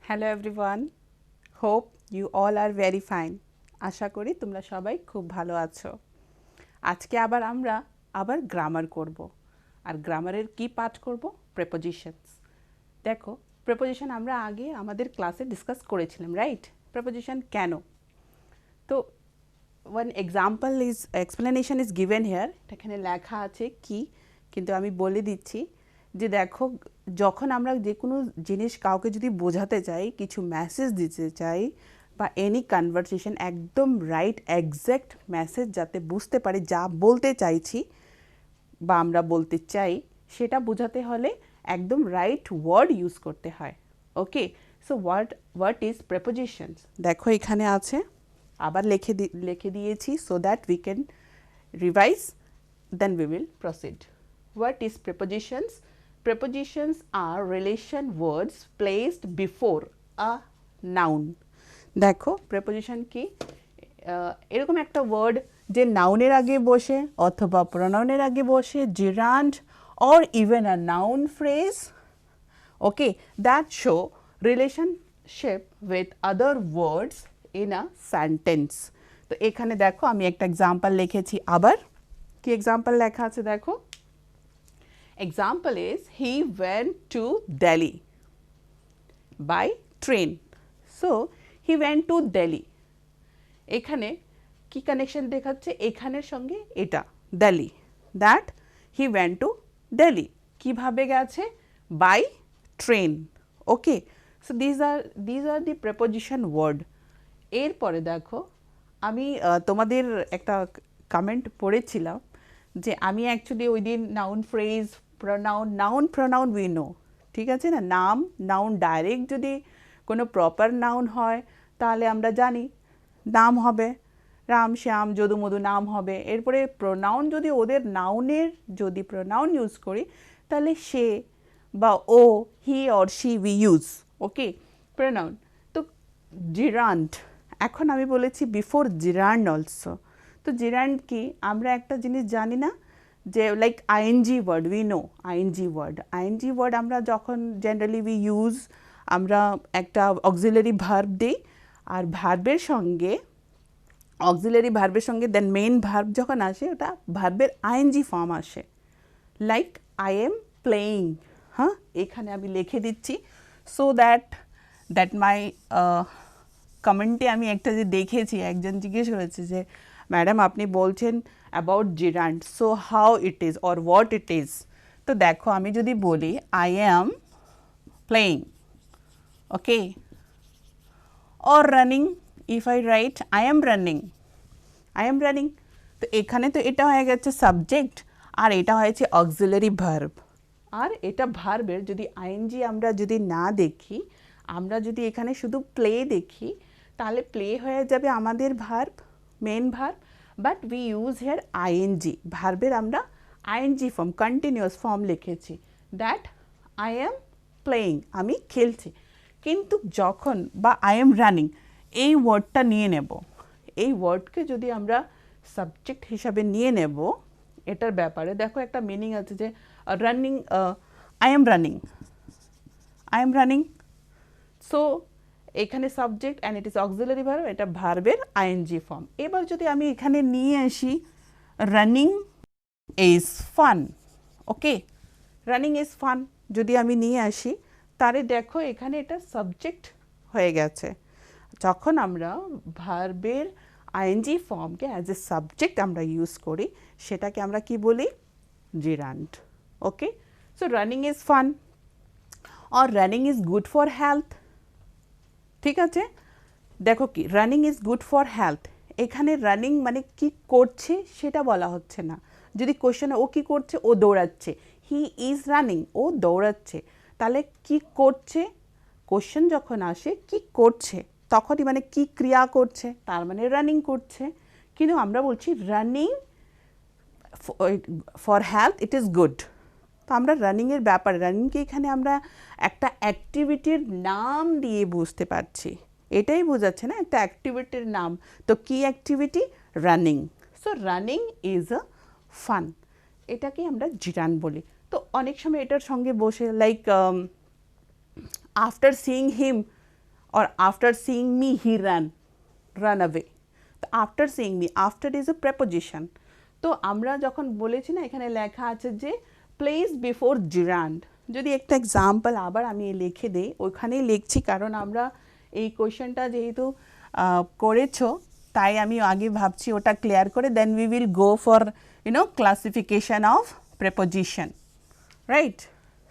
Hello everyone, hope you all are very fine. আশা করি তোমরা সবাই খুব ভালো আছো। আজকে আমরা গ্রামার করব। আর গ্রামারের কি পাঠ করব? প্রেপোজিশনস। দেখো, প্রেপোজিশন আমরা আগে আমাদের ক্লাসে ডিসকাস করেছিলাম, রাইট? প্রেপোজিশন কেন? তো one explanation is given here. এখানে লেখা আছে কি, কিন্তু আমি বলে দিচ্ছি যে দেখো, যখন আমরা যে কোনো জিনিস কাউকে যদি বোঝাতে চাই, কিছু মেসেজ দিতে চাই বা এনি কনভারসেশন, একদম রাইট এক্স্যাক্ট মেসেজ যাতে বুঝতে পারে যা বলতে চাইছি বা আমরা বলতে চাই, সেটা বোঝাতে হলে একদম রাইট ওয়ার্ড ইউজ করতে হয়। Okay, so what is prepositions? দেখো এখানে আছে, আবার লিখে দিয়েছি so that we can revise, then we will proceed. What is prepositions? Prepositions are relation words placed before a noun. দেখো প্রেপোজিশন কি, এরকম একটা ওয়ার্ড যে নাউনের আগে বসে অথবা প্রোনাউনের আগে বসে, জিরান্ড or even a noun phrase, okay, that show relationship with other words in a sentence. তো এখানে দেখো আমি একটা এক্সাম্পল লিখেছি। আবার কি এক্সাম্পল লেখা আছে দেখো, example is he went to Delhi by train. So he went to Delhi. এখানে কি কানেকশন দেখাচ্ছে? এখানের সঙ্গে এটা Delhi, that he went to Delhi. কিভাবে গেছে? By train. Okay, so these are the preposition word. এরপরে দেখো, আমি তোমাদের একটা কমেন্ট পড়েছিলাম যে আমি অ্যাকচুয়ালি ওই দিন noun phrase, pronoun we know, ঠিক আছে না? নাউন ডাইরেক্ট যদি কোনো প্রপার নাউন হয় তাহলে আমরা জানি নাম হবে, রাম শ্যাম যদু মধু নাম হবে। এরপরে প্রোনাউন যদি ওদের নাউনের যদি প্রোনাউন ইউজ করি তাহলে সে বা ও, he or she we use. Okay, pronoun. তো জিরান্ড, এখন আমি বলেছি বিফোর জিরান্ড অলসো। তো জিরান্ড কি? আমরা একটা জিনিস জানি না যে like ING word, we know ING word আমরা যখন জেনারেলি উই ইউজ, আমরা একটা অক্সিলারি ভার্ব দিই, আর অক্সিলারি ভার্বের সঙ্গে দেন মেইন ভার্ব যখন আসে ওটা ভার্বের আইএনজি ফর্ম আসে। লাইক আই এম প্লেয়িং, হ্যাঁ, এখানে আমি লিখে দিচ্ছি সো দ্যাট মাই কমেন্টে আমি একটা যে দেখেছি, একজন জিজ্ঞেস করেছে যে ম্যাডাম আপনি বলছেন about জিরান্ড, so how it is or what it is. তো দেখো আমি যদি বলি I am playing, okay, or running, if I right I am running, তো এখানে তো এটা হয়ে গেছে সাবজেক্ট আর এটা হয়েছে অক্সিলারি ভার্ব। আর এটা ভার্বের যদি আইএনজি আমরা যদি না দেখি, আমরা যদি এখানে শুধু প্লে দেখি, তাহলে প্লে হয়ে যাবে আমাদের verb, main verb, but we use here ING. ভার্বের আমরা আইএনজি ফর্ম, কন্টিনিউয়াস ফর্ম লিখেছি, দ্যাট আই এম প্লেয়িং, আমি খেলছি। কিন্তু যখন বা আই এম রানিং এই ওয়ার্ডটা নিয়ে নেব, এই ওয়ার্ডকে যদি আমরা সাবজেক্ট হিসাবে নিয়ে নেব, এটার ব্যাপারে দেখো একটা মিনিং আছে যে running, I am running, so এখানে subject and it is auxiliary verb, এটা ভার্বের আইএনজি ফর্ম। এবার যদি আমি এখানে নিয়ে আসি running is fun, okay, running is fun যদি আমি নিয়ে আসি, তাহলে দেখো এখানে এটা সাবজেক্ট হয়ে গেছে। যখন আমরা ভার্বের আইএনজি ফর্মকে অ্যাজ এ সাবজেক্ট আমরা ইউজ করি, সেটাকে আমরা কি বলি? জিরান্ড। ওকে, so running is fun or running is good for health. ঠিক আছে, দেখো কি running is good for health, এখানে রানিং মানে কি করছে সেটা বলা হচ্ছে না। যদি কোশ্চেনে ও কি করছে, ও দৌড়াচ্ছে, হি ইজ রানিং, ও দৌড়াচ্ছে, তাহলে কি করছে? কোশ্চেন যখন আসে কি করছে, তখনই মানে কি ক্রিয়া করছে, তার মানে রানিং করছে। কিন্তু আমরা বলছি running for health it is good. তো আমরা রানিংয়ের ব্যাপারে, রানিংকে এখানে আমরা একটা অ্যাক্টিভিটির নাম দিয়ে বুঝতে পারছি, এটাই বোঝাচ্ছে না একটা অ্যাক্টিভিটির নাম। তো কি activity? Running. So running is a fun, এটাকে আমরা জিরান বলি। তো অনেক সময় এটার সঙ্গে বসে like after seeing him, or after seeing me he run away. তো after seeing me, after is a preposition. তো আমরা যখন বলেছি না এখানে লেখা আছে যে প্লেস বিফোর জিরান্ড, যদি একটা এক্সাম্পল আবার আমি লিখে দিই, ওইখানেই লিখছি কারণ আমরা এই কোয়েশ্চেনটা যেহেতু করেছো তাই আমি আগে ভাবছি ওটা ক্লিয়ার করে then we will go for classification of preposition, right?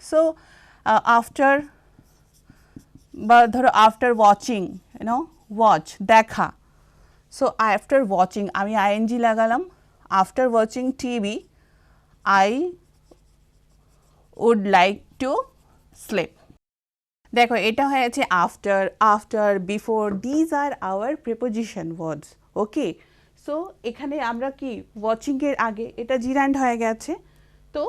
So after, বা ধরো আফটার ওয়াচিং, ওয়াচ দেখা, সো আফটার ওয়াচিং আমি আইএনজি লাগালাম, after watching TV I would like to sleep. দেখো এটা হয়েছে after, after, before, these are our preposition words, okay? So এখানে আমরা কি ওয়াচিংয়ের আগে এটা জিরান্ড হয়ে গেছে, তো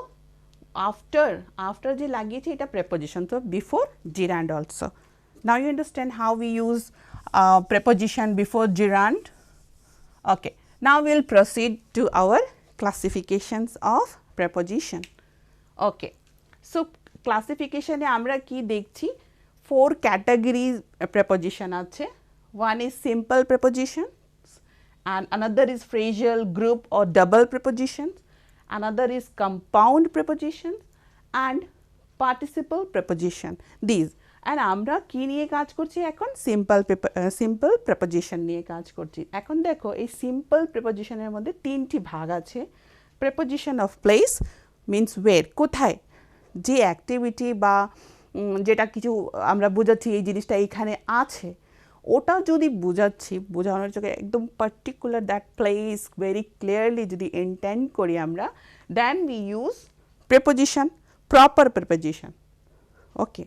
আফটার, আফটার যে লাগিয়েছি এটা প্রেপোজিশন, তো before gerund also. Now you understand how we use preposition before gerund. Okay, now will proceed to our classifications of preposition. Okay, so ক্লাসিফিকেশনে আমরা কি দেখছি, 4 categories preposition আছে. One is simple prepositions, and another is phrasal, group or double prepositions, another is compound prepositions and participle preposition. These, and আমরা কি নিয়ে কাজ করছি এখন, সিম্পল প্রেপোজিশন নিয়ে কাজ করছি। এখন দেখো এই সিম্পল প্রেপোজিশনের মধ্যে 3টি ভাগ আছে। প্রেপোজিশন অফ প্লেস মিন্স ওয়ের, কোথায়, যে অ্যাক্টিভিটি বা যেটা কিছু আমরা বোঝাচ্ছি এই জিনিসটা এইখানে আছে, ওটা যদি বোঝানোর চোখে একদম particular that place very clearly যদি ইন্টেন্ড করি আমরা, then we use preposition, proper preposition. Okay,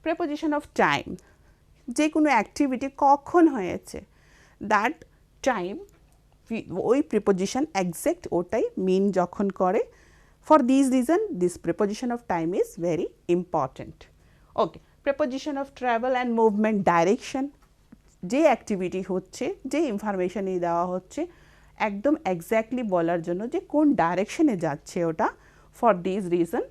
preposition of time, যে কোনো অ্যাক্টিভিটি কখন হয়েছে, দ্যাট টাইম ওই প্রিপোজিশন এক্স্যাক্ট ওটাই মিন যখন করে। For these reason, this preposition of time is very important. Okay, preposition of travel and movement, direction, যে activity হচ্ছে, যে ইনফরমেশন দেওয়া হচ্ছে একদম এক্স্যাক্টলি বলার জন্য যে কোন ডাইরেকশনে যাচ্ছে ওটা। For these reason,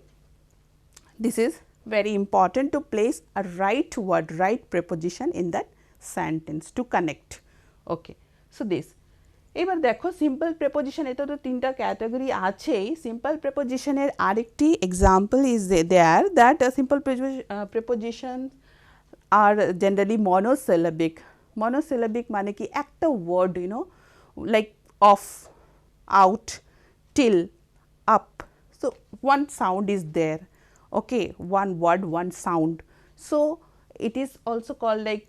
this is very important to place a right word, right preposition in that sentence to connect. Okay, so this. এবার দেখো সিম্পল প্রেপোজিশন, এটা তো 3টা ক্যাটাগরি আছেই। সিম্পল প্রেপোজিশনের আরেকটি example is there, that simple preposition are generally monosyllabic. Monosyllabic মানে কি, একটা word like of, out, till, up, so one sound is there, okay, one word, one sound, so it is also called like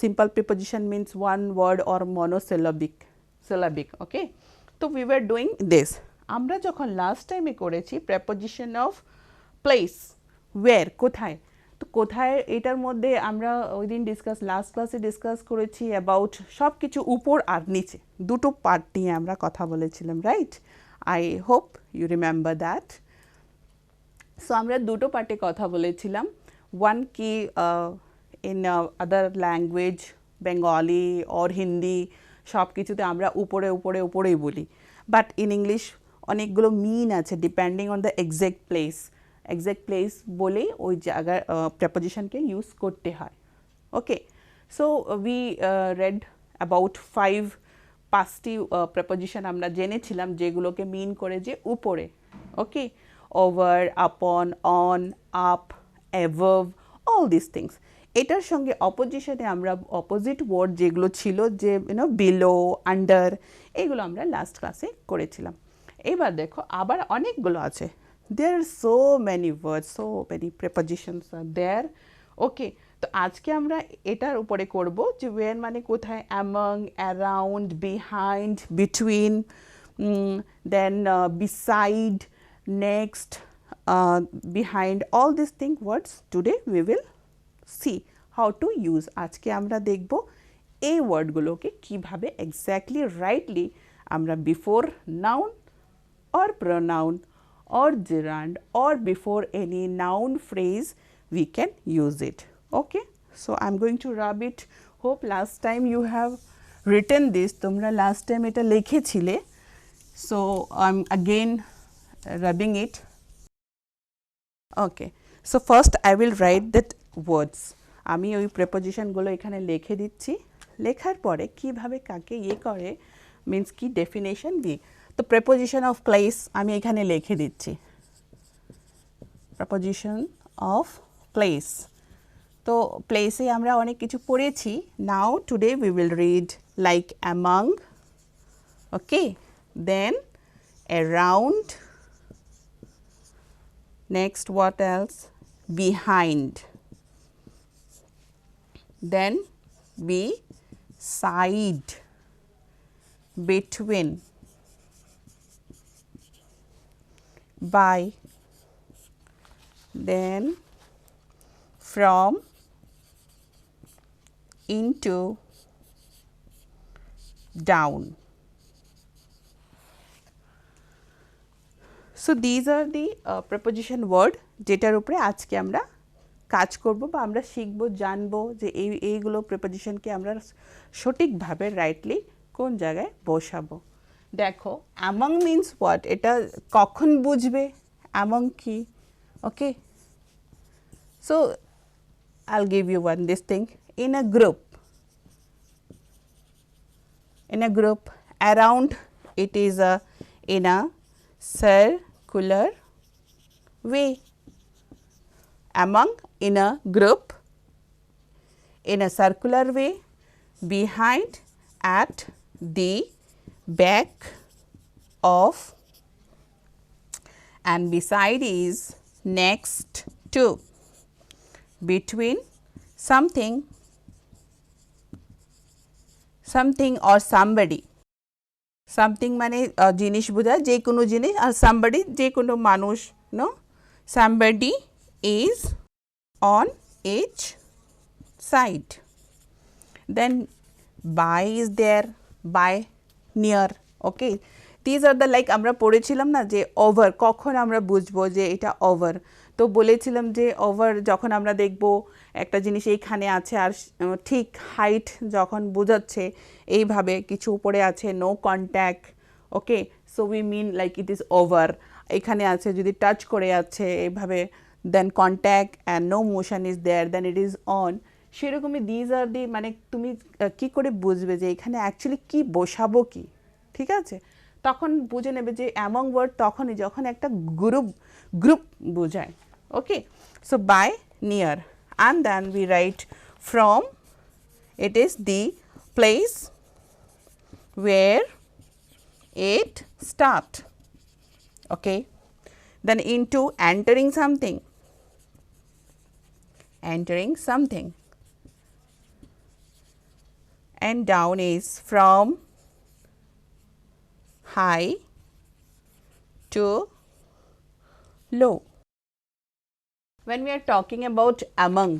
simple preposition means one word or monosyllabic, okay? So we were doing this. আমরা যখন last টাইমে করেছি preposition of place, where, কোথায়, তো কোথায় এটার মধ্যে আমরা ওই দিন লাস্ট ক্লাসে ডিসকাস করেছি অ্যাবাউট সব কিছু উপর আর নিচে, দুটো পার্ট নিয়ে আমরা কথা বলেছিলাম, right? I hope you remember that. So আমরা দুটো পার্টে কথা বলেছিলাম। ওয়ান কি in other language, Bengali or Hindi, সব কিছুতে আমরা উপরেই বলি, বাট ইন ইংলিশ অনেকগুলো মিন আছে depending on the exact place বলেই ওই জায়গার প্রেপোজিশনকে ইউজ করতে হয়। Okay, so we red about 5টি প্রেপোজিশন আমরা জেনেছিলাম যেগুলোকে মিন করে যে উপরে, ওকে, ওভার, আপন, on, up, above, all this things. এটার সঙ্গে অপোজিশনে আমরা অপোজিট ওয়ার্ড যেগুলো ছিল, যে বিলো, আন্ডার, এগুলো আমরা লাস্ট ক্লাসে করেছিলাম। এবার দেখো আবার অনেকগুলো আছে, there are so many words, so many prepositions are there. Okay, তো আজকে আমরা এটার উপরে করব যে ওয়ের মানে কোথায়, among, around, behind, between, then beside, next, behind, all these things words today we will see how to use. আজকে আমরা দেখব এই ওয়ার্ডগুলোকে কিভাবে এক্স্যাক্টলি রাইটলি আমরা before noun or pronoun or gerund or before any noun phrase we can use it. Okay, so I'm going to rub it. Hope last time you have written this, তোমরা last time এটা লিখেছিলে, so I'm again rubbing it. Okay, so first I will write that words. আমি ওই প্রেপোজিশনগুলো এখানে লিখে দিচ্ছি, লেখার পরে কিভাবে কাকে করে মিন্স কি ডেফিনেশন দিই। তো প্রেপোজিশন অফ প্লেস আমি এখানে লিখে দিচ্ছি, প্রেপোজিশন অফ প্লেস। তো প্লেসে আমরা অনেক কিছু পড়েছি। Now today we will read like among, okay, then around, next what else, behind, then beside, between, by, then from, into, down. So these are the preposition word যেটার উপরে আজকে আমরা কাজ করব বা আমরা শিখব, জানবো যে এইগুলো প্রেপোজিশনকে আমরা সঠিকভাবে রাইটলি কোন জায়গায় বসাবো। দেখো অ্যামং মিন্স হোয়াট, এটা কখন বুঝবে অ্যামং কি, okay. So I'll give you one this thing, in a group, around, it is in a circular way, among, in a group, in a circular way, behind, at the back of, and beside is next to, between, something or somebody, something মানে জিনিস বোঝায়, যে কোনো জিনিস, আর somebody যে কোনো মানুষ, no, somebody is on each side, then by is there, by, near, okay. These are the like আমরা পড়েছিলাম না যে ওভার, কখন আমরা বুঝবো যে এটা ওভার। তো বলেছিলাম যে ওভার যখন আমরা দেখব একটা জিনিস এইখানে আছে আর ঠিক হাইট যখন বোঝাচ্ছে এইভাবে কিছু উপরে আছে, no contact, okay, so we mean like it is over. এখানে আছে যদি টাচ করে আছে এইভাবে, then contact and no motion is there, then it is on. সেরকমই দিজ আর দি, মানে তুমি কি করে বুঝবে যে এখানে অ্যাকচুয়ালি কি বসাবো কি, ঠিক আছে। তখন বুঝে নেবে যে অ্যামং ওয়ার্ড তখনই যখন একটা গ্রুপ বোঝায়, okay. So by, near, and then we write from, it is the place where it start, okay. Then into, entering something, and down is from high to low. When we are talking about among,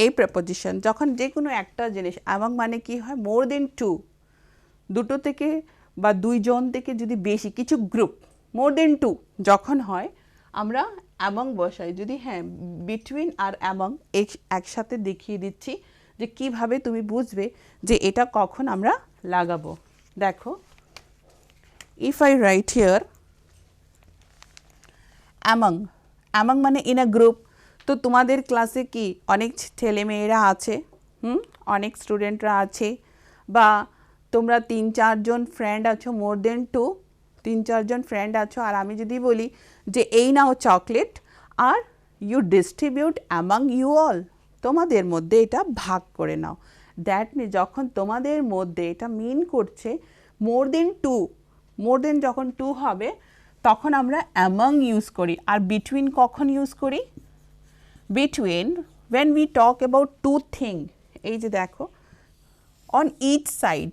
এই preposition যখন যে কোনো একটা জিনিস, among মানে কি হয়, more than two, দুটো থেকে বা দুইজন থেকে যদি বেশি কিছু গ্রুপ, more than two যখন হয় আমরা among বসাই। যদি হ্যাঁ between আর among একসাথে দেখিয়ে দিচ্ছি যে কিভাবে তুমি বুঝবে যে এটা কখন আমরা লাগাবো। দেখো, if I write here among, মানে in a group, তো তোমাদের ক্লাসে কি অনেক ছেলে মেয়েরা আছে, অনেক স্টুডেন্টরা আছে, বা তোমরা 3-4 জন ফ্রেন্ড আছো, মোর দেন 2, 3-4 জন ফ্রেন্ড আছো, আর আমি যদি বলি যে এই now chocolate are you distribute among you all, তোমাদের মধ্যে এটা ভাগ করে নাও। দ্যাট মিন যখন তোমাদের মধ্যে, এটা মিন করছে মোর দেন 2, মোর দেন যখন 2 হবে তখন আমরা অ্যামাং ইউজ করি। আর বিটুইন কখন ইউজ করি? Between when we talk about two thing, এই যে দেখো on each side,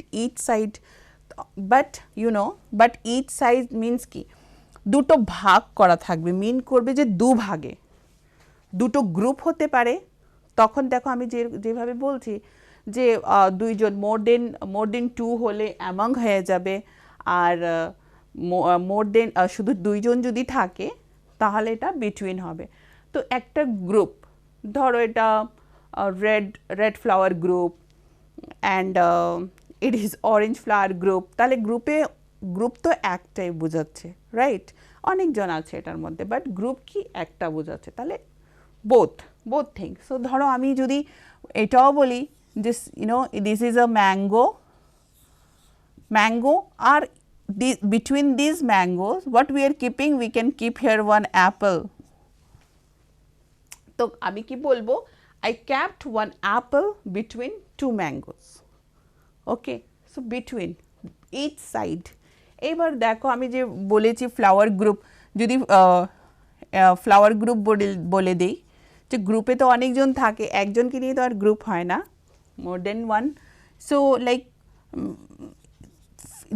but you know, but each side means কি, দুটো ভাগ করা থাকবে, মিন করবে যে দুভাগে দুটো গ্রুপ হতে পারে। তখন দেখো আমি যেভাবে বলছি যে দুইজন, মোর দেন 2 হলে অ্যামাং হয়ে যাবে, আর মোর দেন শুধু দুইজন যদি থাকে তাহলে এটা বিটুইন হবে। তো একটা গ্রুপ ধরো এটা red flower group and it is orange flower group, তাহলে গ্রুপ তো একটাই বোঝাচ্ছে, রাইট? অনেকজন আছে এটার মধ্যে, বাট গ্রুপ কি একটা বোঝাচ্ছে, তাহলে both things. So ধরো আমি যদি এটাও বলি this this is a mango or between these mangoes what we are keeping, we can keep here one apple. তো আমি কি বলবো, I kept one apple between two mangoes. Okay, so between each side. এবার দেখো আমি যে বলেছি flower group, যদি ফ্লাওয়ার গ্রুপ বলে দেই যে গ্রুপে তো অনেকজন থাকে, একজনকে নিয়ে তো আর গ্রুপ হয় না, more than one. So like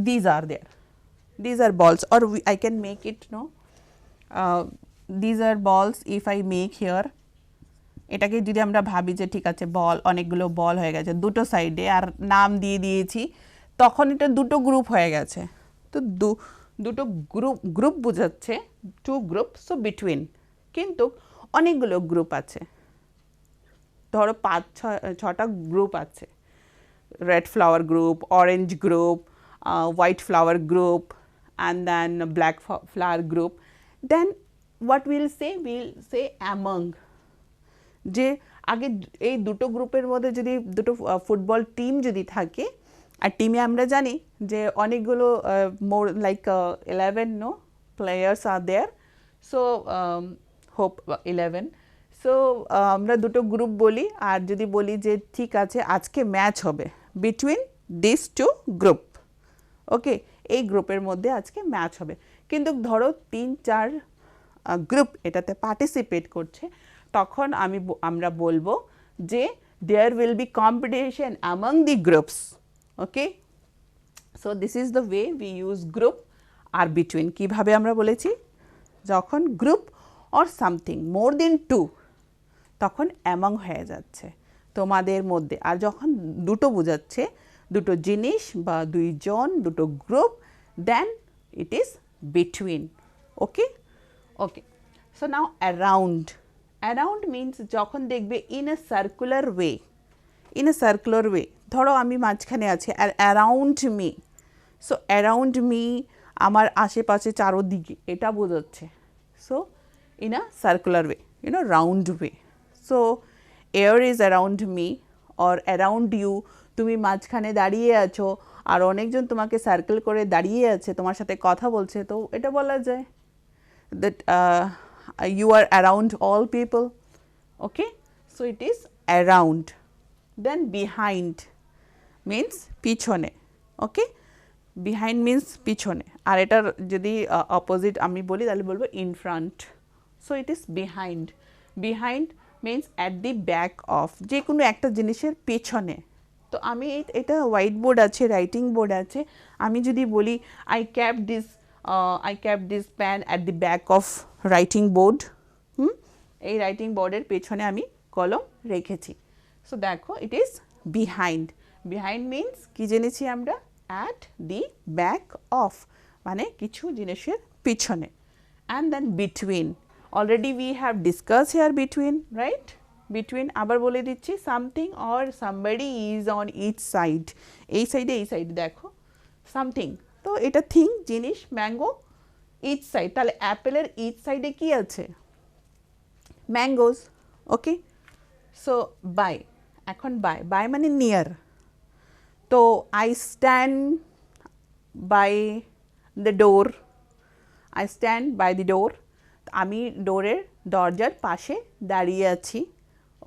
these are there, these are balls, or I can make it these are balls. If I make here, এটাকে যদি আমরা ভাবি যে ঠিক আছে বল, অনেকগুলো বল হয়ে গেছে দুটো সাইডে আর নাম দিয়ে দিয়েছি, তখন এটা দুটো গ্রুপ হয়ে গেছে. তো দুটো গ্রুপ বোঝাচ্ছে, টু গ্রুপ. সো বিটুইন, কিন্তু অনেকগুলো গ্রুপ আছে, ধরো 5-6টা গ্রুপ আছে, red flower group, orange group, white flower group, and then black flower group. Then what we'll say among. যে আগে এই দুটো গ্রুপের মধ্যে যদি দুটো ফুটবল টিম যদি থাকে, আর টিমে আমরা জানি যে অনেকগুলো মোর লাইক 11 প্লেয়ার্স আর দেয়ার, সো হোপ 11. সো আমরা দুটো গ্রুপ বলি, আর যদি বলি যে ঠিক আছে আজকে ম্যাচ হবে বিটুইন দিস টু গ্রুপ, ওকে, এই গ্রুপের মধ্যে আজকে ম্যাচ হবে. কিন্তু ধরো 3-4 গ্রুপ এটাতে পার্টিসিপেট করছে, তখন আমরা বলবো যে there will be competition among the groups. Okay, so this is the way we use group আর বিটুইন. কীভাবে আমরা বলেছি, যখন group or something more than 2, তখন অ্যামং হয়ে যাচ্ছে তোমাদের মধ্যে. আর যখন দুটো বোঝাচ্ছে, দুটো জিনিস বা দুইজন, দুটো group, then it is between. Okay okay, so now around. Around means যখন দেখবে in a circular way, in a circular way, ধরো আমি মাঝখানে আছি আর around me. So around me, আমার আশেপাশে চারোদিকে, এটা বোঝাচ্ছে. So in a circular way, round way. So air is around me or around you. তুমি মাঝখানে দাঁড়িয়ে আছো আর অনেকজন তোমাকে সার্কেল করে দাঁড়িয়ে আছে, তোমার সাথে কথা বলছে, তো এটা বলা যায় that you are around all people. Okay, so it is around. Then behind means pichone. Okay, behind means pichone. আর এটার যদি অপোজিট আমি বলি তাহলে বলবো in front. So it is behind. Behind means at the back of, যে কোনো একটা জিনিসের পেছনে. তো আমি এটা হোয়াইট বোর্ড আছে, রাইটিং বোর্ড আছে, আমি যদি বলি I kept this pen at the back of writing board. এই রাইটিং বোর্ডের পেছনে আমি কলম রেখেছি. সো দেখো it is behind. Behind means কি জেনেছি আমরা, অ্যাট দি ব্যাক অফ, মানে কিছু জিনিসের পিছনে. And then between, already we have discuss here between, right? Between আবার বলে দিচ্ছি, something or somebody is on each side. এই সাইডে এই সাইডে দেখো সামথিং, তো এটা থিং জিনিস, ম্যাঙ্গো ইচ সাইড, তাহলে অ্যাপেলের ইচ সাইডে কি আছে, ম্যাঙ্গোজ. ওকে, সো বাই, এখন বাই মানে নিয়ার. তো I stand by the door, I stand by the door, আমি দরজার পাশে দাঁড়িয়ে আছি.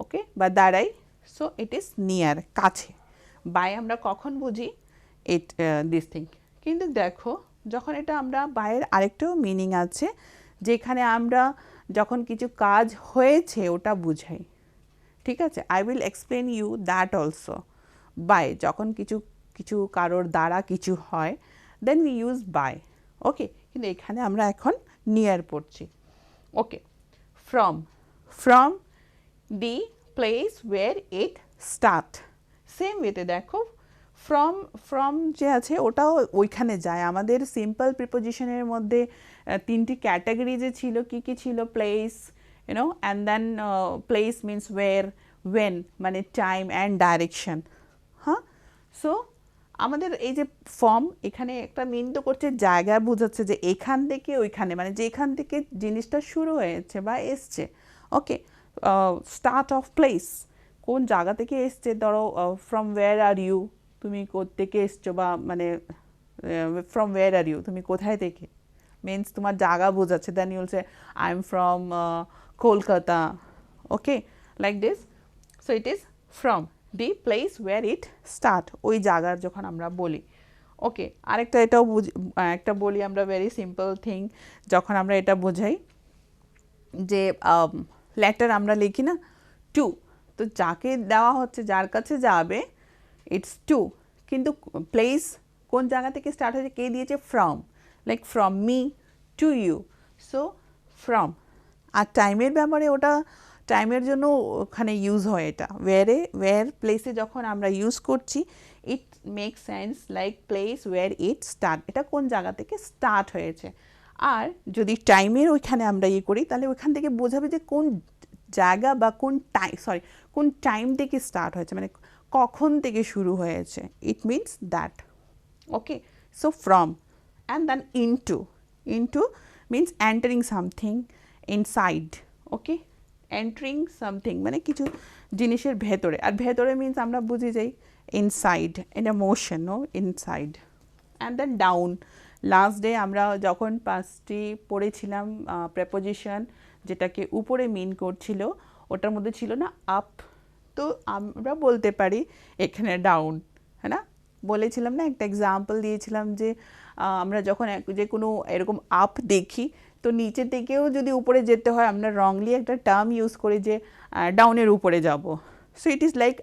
ওকে, বা দাঁড়াই. সো ইট ইজ নিয়ার, কাছে. বাই আমরা কখন বুঝি, দিস থিং. কিন্তু দেখো যখন এটা আমরা বাইয়ের আরেকটাও মিনিং আছে, যেখানে আমরা যখন কিছু কাজ হয়েছে ওটা বুঝাই. ঠিক আছে, I will explain you that also. By যখন কিছু কারোর দ্বারা কিছু হয়, then we use by. Okay, কিন্তু এখানে আমরা এখন নিয়ার পড়ছি. Okay, from the place where it start. Same ওয়েতে দেখো ফ্রম যে আছে ওটাও ওইখানে যায়. আমাদের সিম্পল প্রিপোজিশনের মধ্যে 3টি ক্যাটাগরি যে ছিল, কি ছিল, place, and then place means where, when মানে টাইম অ্যান্ড ডাইরেকশন. হ্যাঁ, সো আমাদের এই যে ফর্ম এখানে একটা মিন তো করছে, জায়গা বোঝাচ্ছে যে এখান থেকে ওইখানে, মানে যেখান থেকে জিনিসটা শুরু হয়েছে বা এসছে. ওকে, স্টার্ট অফ প্লেস, কোন জায়গা থেকে এসছে, ধরো ফ্রম ওয়্যার আর ইউ, তুমি কোত্থেকে এসছো, বা মানে ফ্রম ওয়্যার আর ইউ, তুমি কোথায় থেকে, মিন্স তোমার জায়গা বোঝাচ্ছে, then you'll say I am from Kolkata, okay, like this. So it is from the place where it start, ওই জায়গার যখন আমরা বলি। ওকে, আরেকটা এটাও একটা বলি আমরা, ভেরি সিম্পল থিং, যখন আমরা এটা বোঝাই যে লেটার আমরা লিখি না টু, তো যাকে দেওয়া হচ্ছে, যার কাছে যাবে, ইটস টু, কিন্তু প্লেস কোন জায়গা থেকে স্টার্ট হয়েছে, কে দিয়েছে, from, like from me to you, so from. আর টাইমের ব্যাপারে ওটা টাইমের জন্য ওখানে ইউজ হয়, এটা ওয়্যার প্লেসে যখন আমরা ইউজ করছি, it make sense like place where it start, এটা কোন জায়গা থেকে স্টার্ট হয়েছে। আর যদি টাইমের ওইখানে আমরা ইয়ে করি, তাহলে ওইখান থেকে বোঝাবে যে কোন জায়গা বা কোন টাইম থেকে স্টার্ট হয়েছে, মানে কখন থেকে শুরু হয়েছে, it means that. Okay, so from and then into means entering something inside, okay, entering something মানে কিছু জিনিসের ভেতরে, আর ভেতরে মিনস আমরা বুঝে যাই inside, in a motion, no, inside. And then down, last day আমরা যখন পাঁচটি পড়েছিলাম প্রেপোজিশন, যেটাকে উপরে মিন করছিল, ওটার মধ্যে ছিল না আপ, তো আমরা বলতে পারি এখানে ডাউন, হ্যাঁ না, বলেছিলাম না, একটা এক্সাম্পল দিয়েছিলাম যে আমরা যখন যে কোনো এরকম আপ দেখি, তো নিচের দিকেও যদি উপরে যেতে হয়, আমরা রংলি একটা টার্ম ইউজ করি যে ডাউনের উপরে যাব, সো ইট ইজ লাইক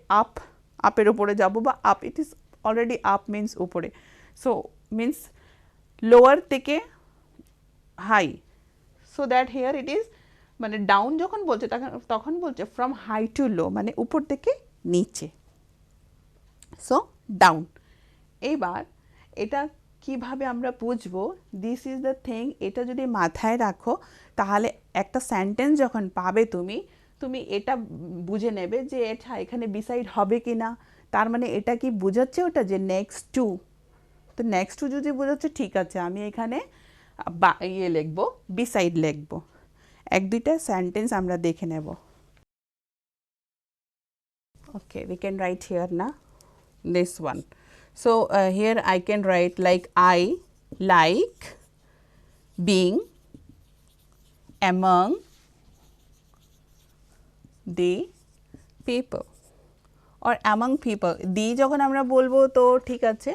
আপের উপরে যাব, বা up, it is already up means উপরে, সো মিন্স লোয়ার থেকে high, so that here it is মানে ডাউন যখন বলছে তখন বলছে ফ্রম হাই টু লো, মানে উপর থেকে নিচে, সো ডাউন। এবার এটা কিভাবে আমরা বুঝবো, দিস ইজ দ্য থিং, এটা যদি মাথায় রাখো, তাহলে একটা সেন্টেন্স যখন পাবে তুমি এটা বুঝে নেবে যে এটা এখানে বিসাইড হবে কি না, তার মানে এটা কি বোঝাচ্ছে ওটা যে নেক্সট টু, তো নেক্সট টু যদি বোঝাচ্ছে, ঠিক আছে, আমি এখানে ইয়ে লিখবো, বিসাইড লিখবো। এক দুইটা সেন্টেন্স আমরা দেখে নেব। ওকে, we can write here na this one. So here I can write like I like being among the people or among people. the যখন আমরা বলবো তো ঠিক আছে,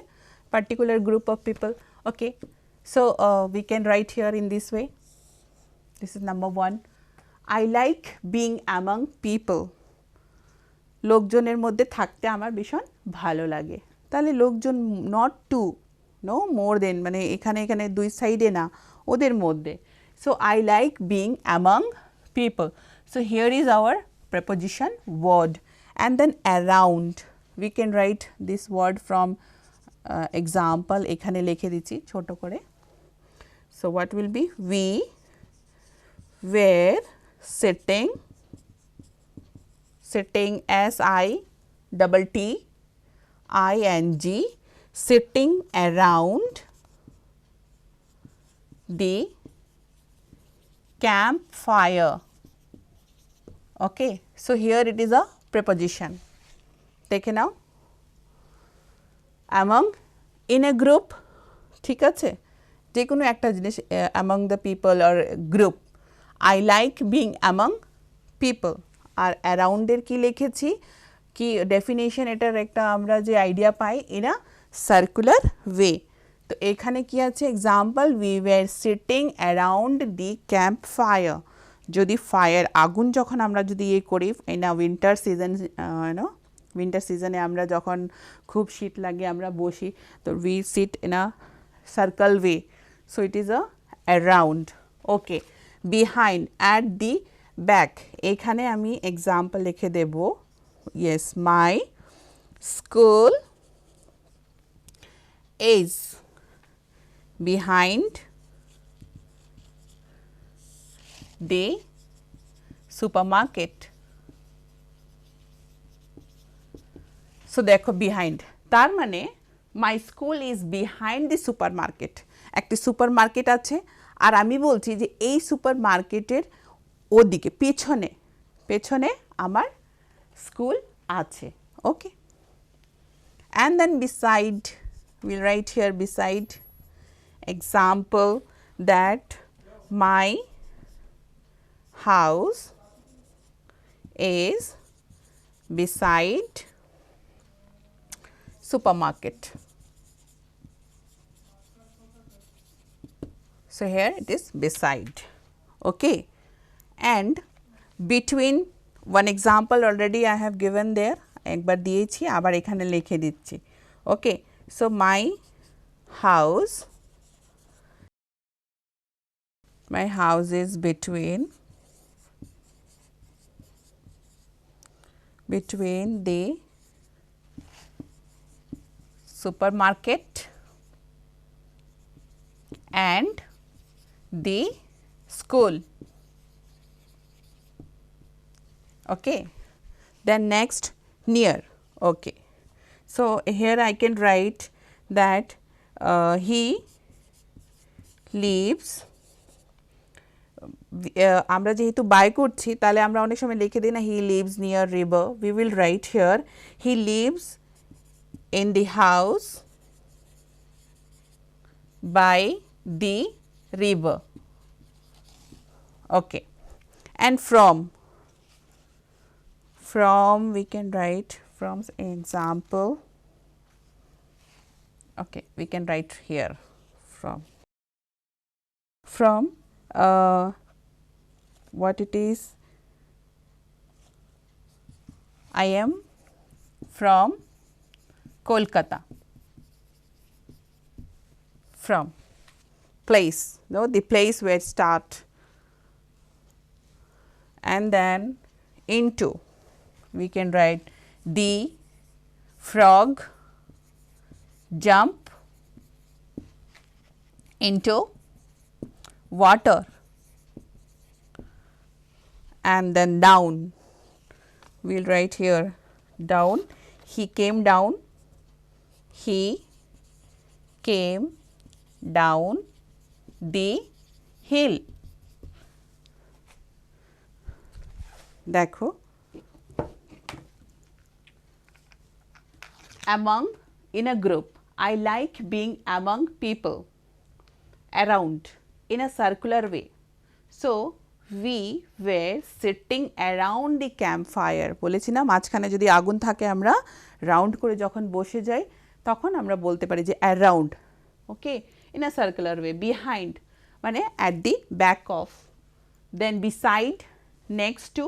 particular group of people. Okay, so we can write here in this way. This is number one. I like being among people. লোকজনের মধ্যে থাকতে আমার ভীষণ ভালো লাগে, তাহলে লোকজন, not to, no more than, মানে এখানে দুই সাইডে না, ওদের মধ্যে। So I like being among people, so here is our preposition word. And then around, we can write this word from example, এখানে লিখে দিচ্ছি ছোট করে। So what will be, we were sitting, SITTING, sitting around the campfire. Okay, so here it is a preposition. Take it now. Among, in a group, ঠিক আছে, যে কোনো একটা জিনিস, among the people or group. I like being among people. আর অ্যারাউন্ডের কি লিখেছি, কি definition, এটার একটা আমরা যে আইডিয়া পাই, ইন আ সার্কুলার ওয়ে। তো এখানে কি আছে example, we were sitting around the camp fire, যদি ফায়ার, আগুন যখন আমরা যদি ইয়ে করি in a winter season, no, winter সিজনে আমরা যখন খুব শীত লাগে আমরা বসি, তো we sit in a circle way, so it is a around. Okay, behind, at the back, এখানে আমি এক্সাম্পল লিখে দেব, yes, my school is behind the supermarket. So দেখো বিহাইন্ড, তার মানে মাই school is behind the supermarket, একটি supermarket আছে, আর আমি বলছি যে এই সুপারমার্কেটের ওদিকে, পিছনে, পেছনে আমার স্কুল আছে ওকে and then beside we'll write here beside example that my house is beside supermarket. So, here it is beside okay and between one example already I have given there একবার দিয়েছি আবার এখানে লিখে দিচ্ছি okay so my house is between the supermarket and the school okay then next near okay so here I can write that he lives আমরা যেহেতু by করছি তাহলে আমরা অনেক সময় লিখে দিই না he lives near river we will write here he lives in the house by the river okay and from we can write from example okay we can write here from what it is I am from Kolkata from place no the place where it start and then into we can write the frog jump into water and then down we will write here down he came down the hill দেখো among in a group I like being among people around in a circular way so we were sitting around the campfire বলেছি না মাঝখানে যদি আগুন থাকে আমরা round করে যখন বসে যাই তখন আমরা বলতে পারি যে around okay in a circular way behind মানে at the back of then beside next to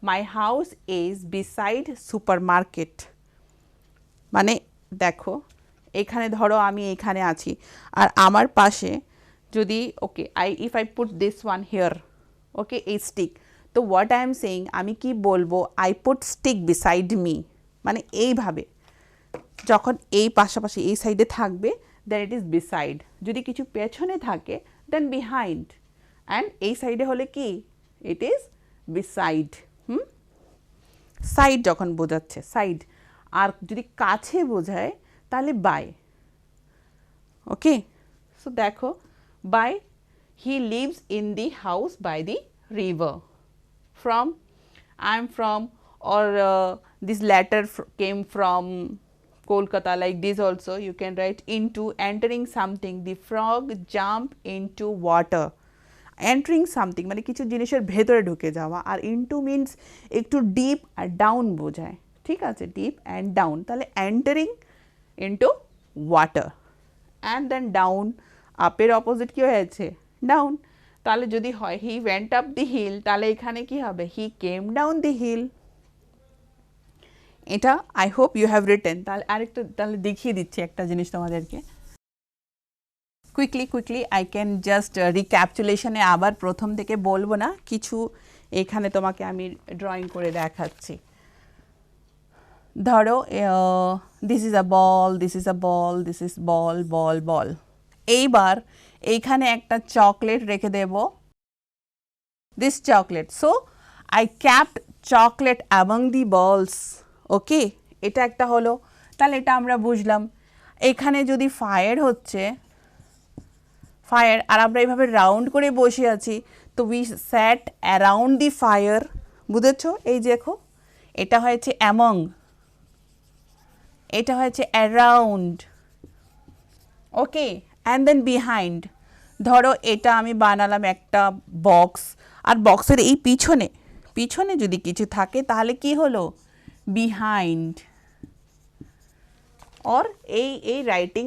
my house is beside supermarket মানে দেখো এখানে ধরো আমি এখানে আছি আর আমার পাশে যদি ওকে if I put this one here okay a stick তো what I am saying আমি কি বলবো I put stick beside me মানে এইভাবে যখন এই পাশাপাশি এই সাইডে থাকবে then it is beside যদি কিছু পেছনে থাকে then behind and এই সাইডে হলে কি it is beside সাইড যখন বোঝাচ্ছে সাইড আর যদি কাছে বোঝায় তাহলে বাই ওকে সো দেখো by he lives in the house by the river from I am from or this letter came from Kolkata like this also you can write into entering something the frog jump into water entering something মানে কিছু জিনিসের ভেতরে ঢুকে যাওয়া আর into means একটু deep আর down বোঝায় ঠিক আছে ডিপ অ্যান্ড ডাউন তাহলে entering into water and then down আপের অপোজিট কি হয়েছে ডাউন তাহলে যদি হয় he went up the hill তাহলে এখানে কি হবে he came down the hill এটা I hope you have written তাহলে আরেকটা তাহলে দেখিয়ে দিচ্ছি একটা জিনিস তোমাদেরকে quickly I can just recapitulation এ আবার প্রথম থেকে বলবো না কিছু এখানে তোমাকে আমি ড্রয়িং করে দেখাচ্ছি ধরো this is a ball this is a ball this is ball এইবার এইখানে একটা চকলেট রেখে দেব this chocolate so I kept chocolate among the balls ওকে এটা একটা হলো তাহলে এটা আমরা বুঝলাম এখানে যদি ফায়ার হচ্ছে ফায়ার আর আমরা এইভাবে রাউন্ড করে বসে আছি তো we sat around the fire বুঝেছো? এই দেখো, এটা হয়েছে অ্যামং, এটা হয়েছে around, okay. And then behind, ধরো এটা আমি বানালাম একটা বক্স, আর বক্সের এই পিছনে পিছনে যদি কিছু থাকে তাহলে কি হলো? বিহাইন্ড। অর এই রাইটিং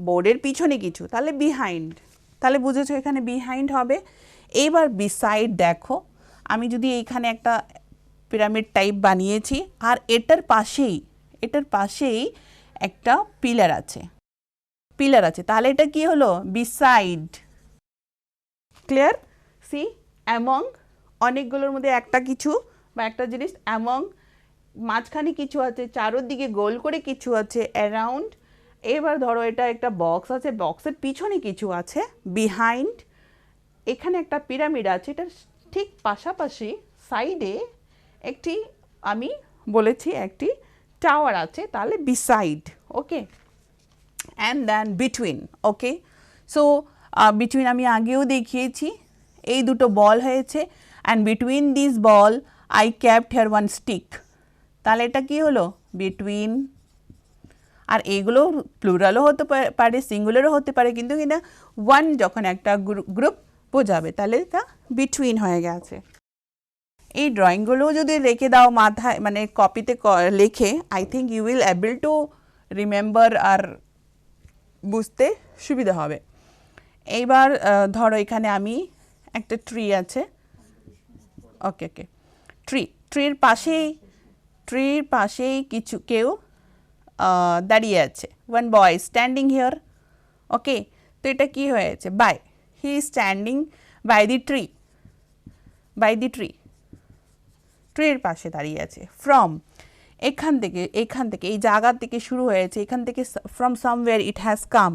বোর্ডের পিছনে কিছু, তাহলে বিহাইন্ড। তাহলে বুঝেছো এখানে বিহাইন্ড হবে। এইবার বিসাইড দেখো, আমি যদি এইখানে একটা পিরামিড টাইপ বানিয়েছি আর এটার পাশেই একটা পিলার আছে, তাহলে এটা কি হলো? বিসাইড। ক্লিয়ার? সি, অ্যামং অনেকগুলোর মধ্যে একটা কিছু বা একটা জিনিস, অ্যামং মাঝখানে কিছু আছে, চারোদিকে গোল করে কিছু আছে, অ্যারাউন্ড। এবার ধরো এটা একটা বক্স আছে, বক্সের পিছনে কিছু আছে, বিহাইন্ড। এখানে একটা পিরামিড আছে, এটার ঠিক পাশাপাশি সাইডে একটি, আমি বলেছি একটি টাওয়ার আছে, তাহলে beside, okay. And then between, okay. So between আমি আগেও দেখিয়েছি, এই দুটো বল হয়েছে, and between this ball I kept here one stick, তাহলে এটা কি হলো? বিটুইন। আর এইগুলো প্লুরালও হতে পারে, সিঙ্গুলারও হতে পারে, কিন্তু কিনা ওয়ান যখন একটা গ্রুপ বোঝাবে তাহলে এটা বিটুইন হয়ে গেছে। এই ড্রয়িংগুলো যদি রেখে দাও মাথায়, মানে কপিতে লেখে, I think you will able to remember, আর বুঝতে সুবিধা হবে। এইবার ধরো এখানে আমি একটা ট্রি আছে, ওকে ওকে, ট্রির পাশেই কিছু কেউ দাঁড়িয়ে আছে, one boy standing here, okay. তো এটা কি হয়েছে? By, he is standing by the tree, ট্রির পাশে দাঁড়িয়ে আছে। ফ্রম, এখান থেকে এই জায়গা থেকে শুরু হয়েছে, এখান থেকে from somewhere it has come,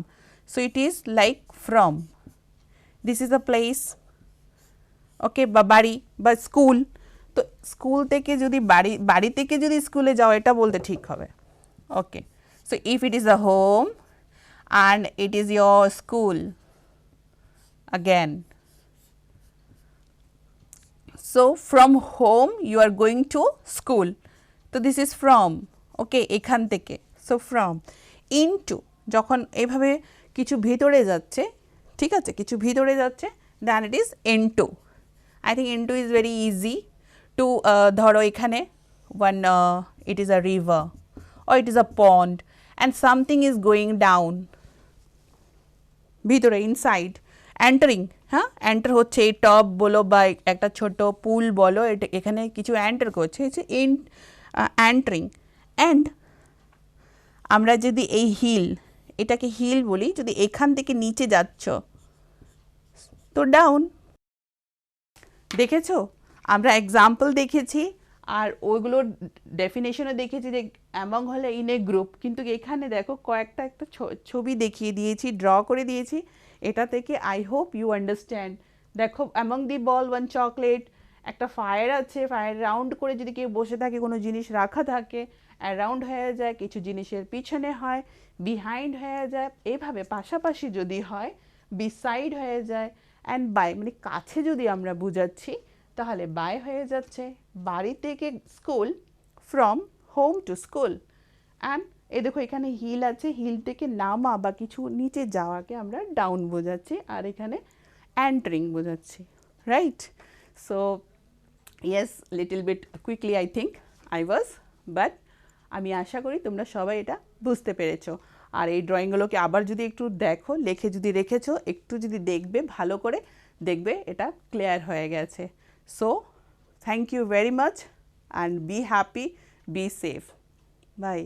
so it is like from. This is a place, okay, বা বাড়ি বা স্কুল। তো স্কুল থেকে যদি বাড়ি থেকে যদি স্কুলে যাও, এটা বলতে ঠিক হবে, okay. So if it is a home and it is your school again. So from home you are going to school, so this is from, okay, এখান থেকে। So from, into যখন এভাবে কিছু ভিতরে যাচ্ছে, ঠিক আছে, কিছু ভিতরে যাচ্ছে, then it is into. I think into is very easy to ধরো এখানে one it is a river or it is a pond and something is going down, ভিতরে, ইনসাইড। এন্টারিং, হ্যাঁ, এন্টার হচ্ছে এই টব বলো বা একটা ছোট পুল বলো, এটা এখানে কিছু এন্টার করছে, এন্টারিং। অ্যান্ড আমরা যদি এই হিল, এটাকে হিল বলি, যদি এখান থেকে নিচে যাচ্ছ তো ডাউন। দেখেছো, আমরা এক্সাম্পল দেখেছি আর ওইগুলোর ডেফিনেশনও দেখেছি যে অ্যামং হলে ইন এ গ্রুপ, কিন্তু এখানে দেখো কয়েকটা একটা ছবি দেখিয়ে দিয়েছি, ড্র করে দিয়েছি, এটা থেকে আই হোপ ইউ আন্ডারস্ট্যান্ড। দেখো among the ball one chocolate, একটা ফায়ার আছে, ফায়ার রাউন্ড করে যদি কেউ বসে থাকে, কোনো জিনিস রাখা থাকে, অ্যারাউন্ড হয়ে যায়, কিছু জিনিসের পিছনে হয়, বিহাইন্ড হয়ে যায়, এভাবে পাশাপাশি যদি হয় বিসাইড হয়ে যায়, অ্যান্ড বাই মানে কাছে যদি আমরা বুঝাচ্ছি তাহলে বাই হয়ে যাচ্ছে। বাড়ি থেকে school, from home to school. And এ দেখো এখানে হিল আছে, হিল থেকে নামা বা কিছু নিচে যাওয়াকে আমরা ডাউন বোঝাচ্ছি, আর এখানে এন্টারিং বোঝাচ্ছি, right? So yes, little bit quickly I think I was, but আমি আশা করি তোমরা সবাই এটা বুঝতে পেরেছো। আর এই ড্রয়িংগুলোকে আবার যদি একটু দেখো, লেখে যদি রেখেছো, একটু যদি দেখবে, ভালো করে দেখবে, এটা ক্লিয়ার হয়ে গেছে। So thank you very much and be happy, be safe, by.